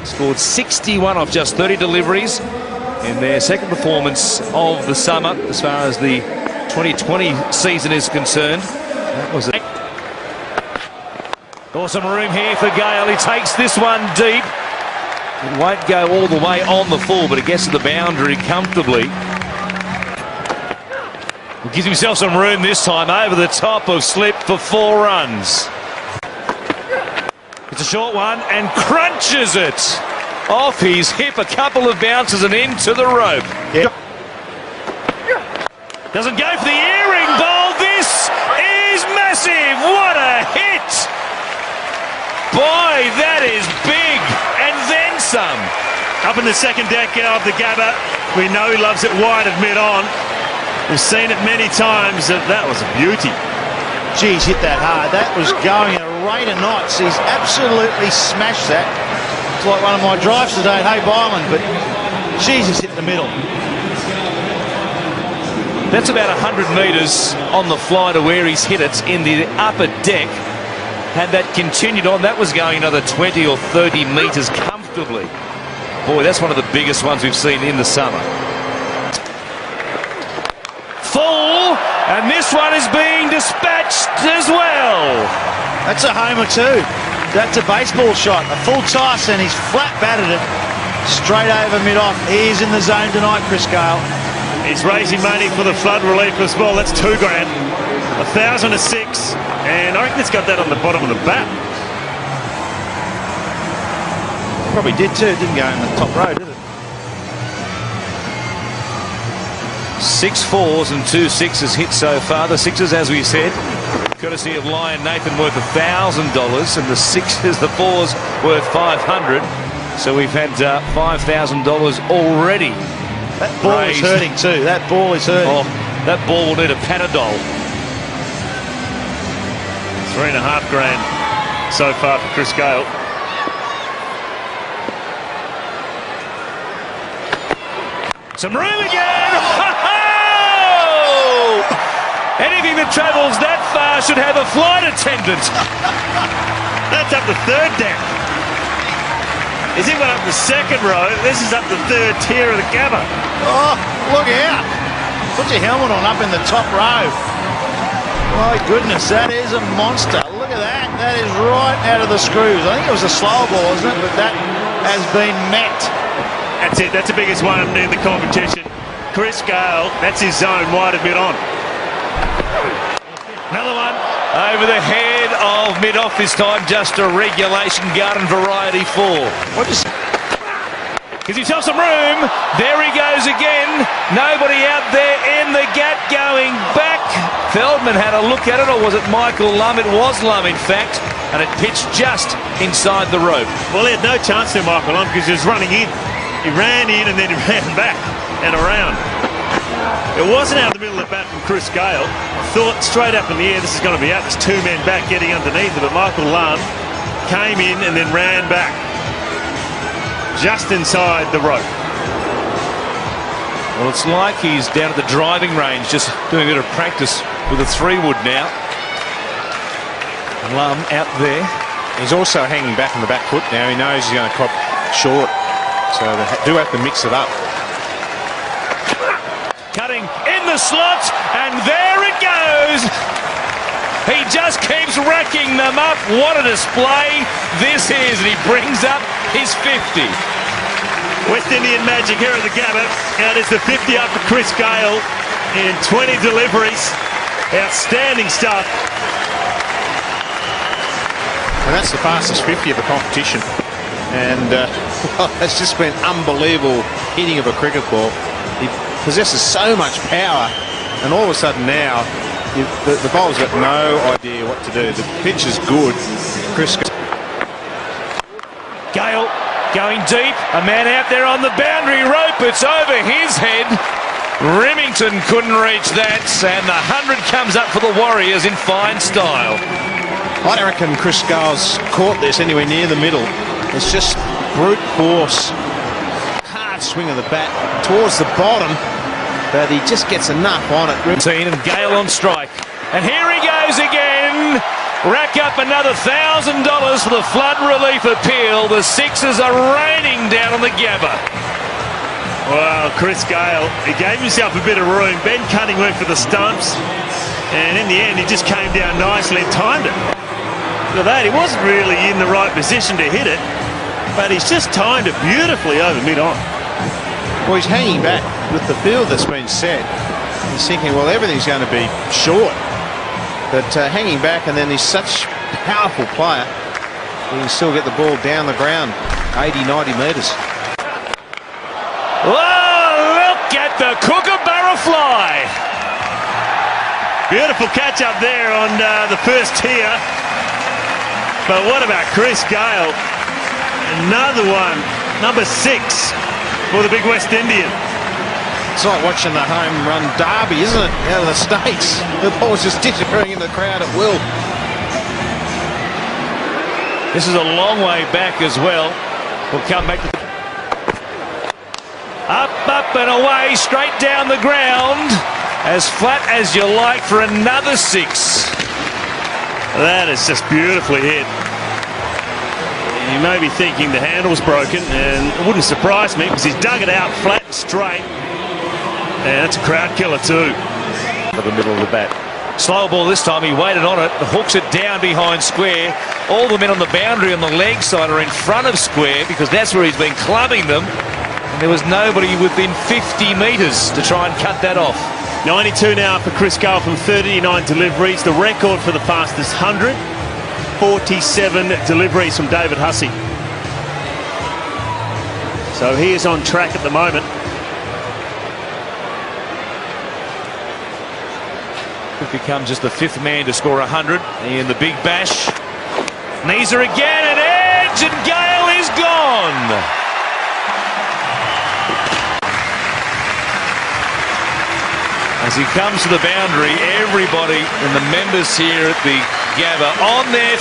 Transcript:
Scored 61 off just 30 deliveries in their second performance of the summer as far as the 2020 season is concerned. That was it. Awesome room here for Gyle. He takes this one deep. It won't go all the way on the full, but it gets to the boundary comfortably. He gives himself some room this time over the top of slip for 4 runs. It's a short one and crunches it off his hip. A couple of bounces and into the rope. Yeah. Doesn't go for the earring ball. This is massive. What a hit. Boy, that is big. And then some. Up in the second deck of the Gabba. We know he loves it wide of mid-on. We've seen it many times. That was a beauty. Geez, hit that hard. That was going at a rate of knots. He's absolutely smashed that. It's like one of my drives today at Hay Byland, but Jesus hit the middle. That's about 100 metres on the fly to where he's hit it in the upper deck. Had that continued on, that was going another 20 or 30 metres comfortably. Boy, that's one of the biggest ones we've seen in the summer. Full, and this one is being dispatched as well. That's a homer too. That's a baseball shot. A full toss, and he's flat batted it straight over mid-off. He is in the zone tonight, Chris Gyle. He's raising money for the flood relief as well. That's $2 grand. 1,000 to 6, and I reckon it's got that on the bottom of the bat. Probably did too. Didn't go in the top row, did it? 6 4s and 2 6s hit so far. The 6s, as we said, courtesy of Lion Nathan, worth $1,000, and the 6s, the 4s, worth $500. So we've had $5,000 already. That ball is hurting too. That ball is hurting. Oh, that ball will need a Panadol. $3.5 grand so far for Chris Gyle. Some room again. Anything that travels that far should have a flight attendant. That's up the third deck. Is he went up the second row? This is up the third tier of the Gabba. Oh, look out. Put your helmet on up in the top row. My goodness, that is a monster. Look at that. That is right out of the screws. I think it was a slow ball, isn't it? But that has been met. That's it. That's the biggest one in the competition. Chris Gyle, that's his zone, wide of mid-on. Another one over the head of mid-off this time. Just a regulation garden variety 4. Gives himself some room. There he goes again. Nobody out there in the gap going back. Feldman had a look at it, or was it Michael Lum? It was Lum, in fact, and it pitched just inside the rope. Well, he had no chance there, Michael Lum, because he was running in. He ran in and then he ran back and around. It wasn't out of the middle of the bat from Chris Gyle. Thought straight up in the air, this is going to be out. There's 2 men back getting underneath it, but Michael Lum came in and then ran back just inside the rope. Well, it's like he's down at the driving range, just doing a bit of practice with a 3-wood now. And Lum out there. He's also hanging back on the back foot now. He knows he's going to cop short, so they do have to mix it up. Cutting in the slot, and there it goes. He just keeps racking them up. What a display this is, and he brings up his 50. West Indian magic here at the Gabba. Out is the 50 up for Chris Gyle in 20 deliveries. Outstanding stuff. And that's the fastest 50 of the competition. And well, it's just been unbelievable hitting of a cricket ball. He possesses so much power, and all of a sudden now, the bowler's got no idea what to do. The pitch is good. Chris Gyle going deep. A man out there on the boundary rope. It's over his head. Remington couldn't reach that, and the 100 comes up for the Warriors in fine style. I don't reckon Chris Gyle's caught this anywhere near the middle. It's just brute force. Hard swing of the bat towards the bottom, but he just gets enough on it. And Gyle on strike. And here he goes again. rack up another $1,000 for the flood relief appeal. The Sixers are raining down on the Gabba. Well, Chris Gyle, he gave himself a bit of room. Ben Cunning went for the stumps, and in the end, he just came down nicely and timed it. Look at that, he wasn't really in the right position to hit it, but he's just timed it beautifully over mid-on. Well, he's hanging back with the field that's been set. He's thinking, well, everything's going to be short. But hanging back, and then he's such a powerful player, he can still get the ball down the ground 80, 90 metres. Oh, look at the Kookaburra fly. Beautiful catch up there on the first tier. But what about Chris Gyle? Another one, number 6 for the big West Indian. It's like watching the home run derby, isn't it, out of the States? The ball's just disappearing in the crowd at will. This is a long way back as well. We'll come back to up and away, straight down the ground, as flat as you like for another 6. That is just beautifully hit. You may be thinking the handle's broken, and it wouldn't surprise me because he's dug it out flat and straight. And that's a crowd killer too. For the middle of the bat. Slow ball this time, he waited on it, hooks it down behind square. All the men on the boundary on the leg side are in front of square because that's where he's been clubbing them. And there was nobody within 50 metres to try and cut that off. 92 now for Chris Gyle from 39 deliveries. The record for the fastest 100. 47 deliveries from David Hussey. So he is on track at the moment. Could become just the 5th man to score 100 in the big bash. Neeser again, an edge, and Gyle is gone. As he comes to the boundary, everybody and the members here at the Gabba on their